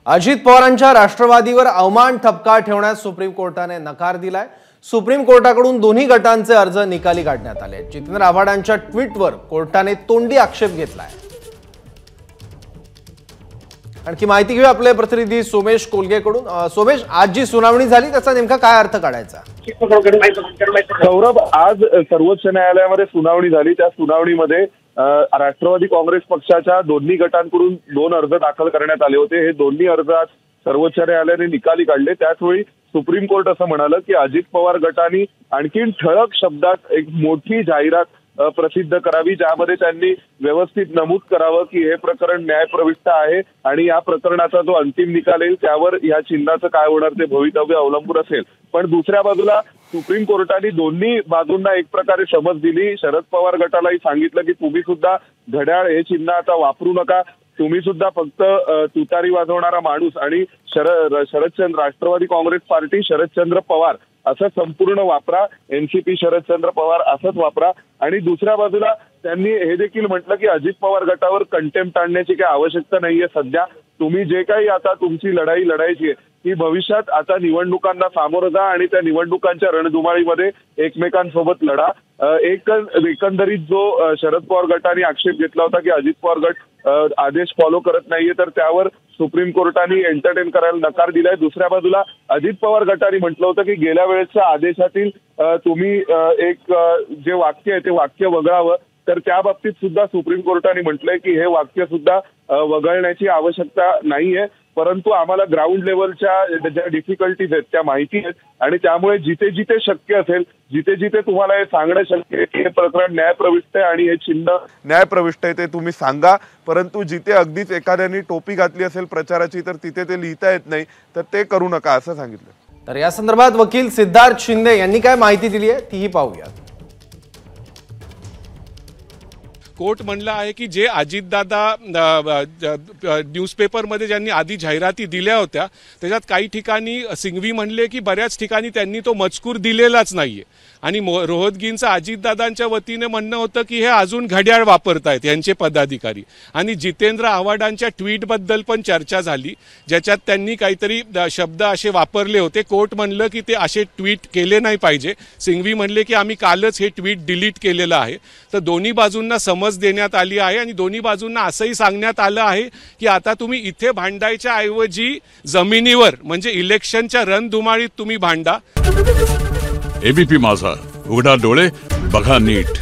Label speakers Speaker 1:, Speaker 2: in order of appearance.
Speaker 1: अजित पवारांच्या राष्ट्रवादीवर अवमान ठपका ठेवण्यास सुप्रीम कोर्टाने नकार दिलाय। सुप्रीम कोर्टाकडून दोन्ही गटांचे अर्ज निकाली काढण्यात आले। जितेंद्र आव्हाडांच्या ट्विटवर कोर्टाने तोंडी आक्षेप घेतलाय। आणखी माहिती घेऊ आपले प्रतिनिधी सोमेश कोलगेकडून। सोमेश, आज जी सुनावणी झाली त्याचा नेमका काय अर्थ काढायचा?
Speaker 2: सौरभ, आज सर्वोच्च न्यायालयामध्ये सुनावणी झाली। त्या सुनावणीमध्ये राष्ट्रवादी काँग्रेस पक्षाच्या दोन्ही गटांकडून 2 अर्ज दाखल करण्यात आले होते। हे दोन्ही अर्ज आज सर्वोच्च न्यायालयाने निकाली काढले। त्याचवेळी सुप्रीम कोर्ट असं म्हणालं की अजित पवार गटाने आणखी ठळक शब्दात एक मोठी जाहिरात प्रसिद्ध करावी, ज्यामध्ये त्यांनी व्यवस्थित नमूद करावं की हे प्रकरण न्यायप्रविष्ट आहे आणि या प्रकरणाचा जो अंतिम निकाल येईल त्यावर या चिन्हाचं काय होणार ते भवितव्य अवलंबून असेल। पण दुसऱ्या बाजूला सुप्रीम कोर्टाने दोन्ही बाजूंना एक प्रकारे समज दिली। शरद पवार गटालाही सांगितलं की तुम्ही सुद्धा घड्याळ हे चिन्ह आता वापरू नका, तुम्ही सुद्धा फक्त तुतारी वाजवणारा माणूस आणि शरदचंद्र राष्ट्रवादी काँग्रेस पार्टी शरदचंद्र पवार असं संपूर्ण वापरा, एनसीपी शरदचंद्र पवार असंच वापरा। आणि दुसऱ्या बाजूला त्यांनी हे देखील म्हटलं की अजित पवार गटावर कंटेम्प्ट आणण्याची काही आवश्यकता नाहीये। सध्या तुम्ही जे काही आता तुमची लढाई लढायची आहे ती भविष्यात आता निवडणुकांना सामोरं जा आणि त्या निवडणुकांच्या रणधुमाळीमध्ये एकमेकांसोबत लढा। एकंदरीत जो शरद पवार गटाने आक्षेप घेतला होता की अजित पवार गट आदेश फॉलो करत नाहीये, तर त्यावर सुप्रीम कोर्टाने एंटरटेन करायला नकार दिलाय। दुसऱ्या बाजूला अजित पवार गटाने म्हटलं होतं की गेल्या वेळेसच्या आदेशातील तुम्ही एक जे वाक्य आहे ते वाक्य वगळावं, तर त्या बाबतीत सुद्धा सुप्रीम कोर्टाने म्हटलंय की हे वाक्य सुद्धा वगळण्याची आवश्यकता नाहीये, परंतु आम्हाला ग्राउंड लेवलच्या ज्या डिफिकल्टीज आहेत त्या माहिती आहेत आणि त्यामुळे जिथे जिथे शक्य असेल, जिथे जिथे तुम्हाला हे सांगणं शक्य आहे की हे प्रकरण न्यायप्रविष्ट आहे आणि हे चिन्ह न्यायप्रविष्ट आहे ते तुम्ही सांगा, परंतु जिथे अगदीच एखाद्याने टोपी घातली असेल प्रचाराची तर तिथे ते लिहिता येत नाही, तर ते करू नका असं सांगितलं।
Speaker 1: तर या संदर्भात वकील सिद्धार्थ शिंदे यांनी काय माहिती दिली आहे तीही पाहूया।
Speaker 3: कोर्ट म्हणलं आहे की जे अजितदादा न्यूजपेपरमध्ये ज्यांनी आधी जाहिराती दिल्या होत्या त्याच्यात काही ठिकाणी सिंघवी म्हणले की बऱ्याच ठिकाणी त्यांनी तो मजकूर दिलेलाच नाहीये आणि रोहतगींचं अजितदादांच्या वतीने म्हणणं होतं की हे अजून घड्याळ वापरतायत यांचे पदाधिकारी। आणि जितेंद्र आव्हाडांच्या ट्विटबद्दल पण चर्चा झाली ज्याच्यात त्यांनी काहीतरी शब्द असे वापरले होते। कोर्ट म्हणलं की ते असे ट्विट केले नाही पाहिजे। सिंघवी म्हणले की आम्ही कालच हे ट्विट डिलीट केलेलं आहे। तर दोन्ही बाजूंना समज देण्यात आली आहे आणि दोन्ही बाजूंना असंही सांगण्यात आलं आहे की आता तुम्ही इथे भांडायच्या ऐवजी जमिनीवर म्हणजे इलेक्शनच्या रणधुमाळीत तुम्ही भांडा।
Speaker 4: एबीपी माझा, उघडा डोळे बघा नीट।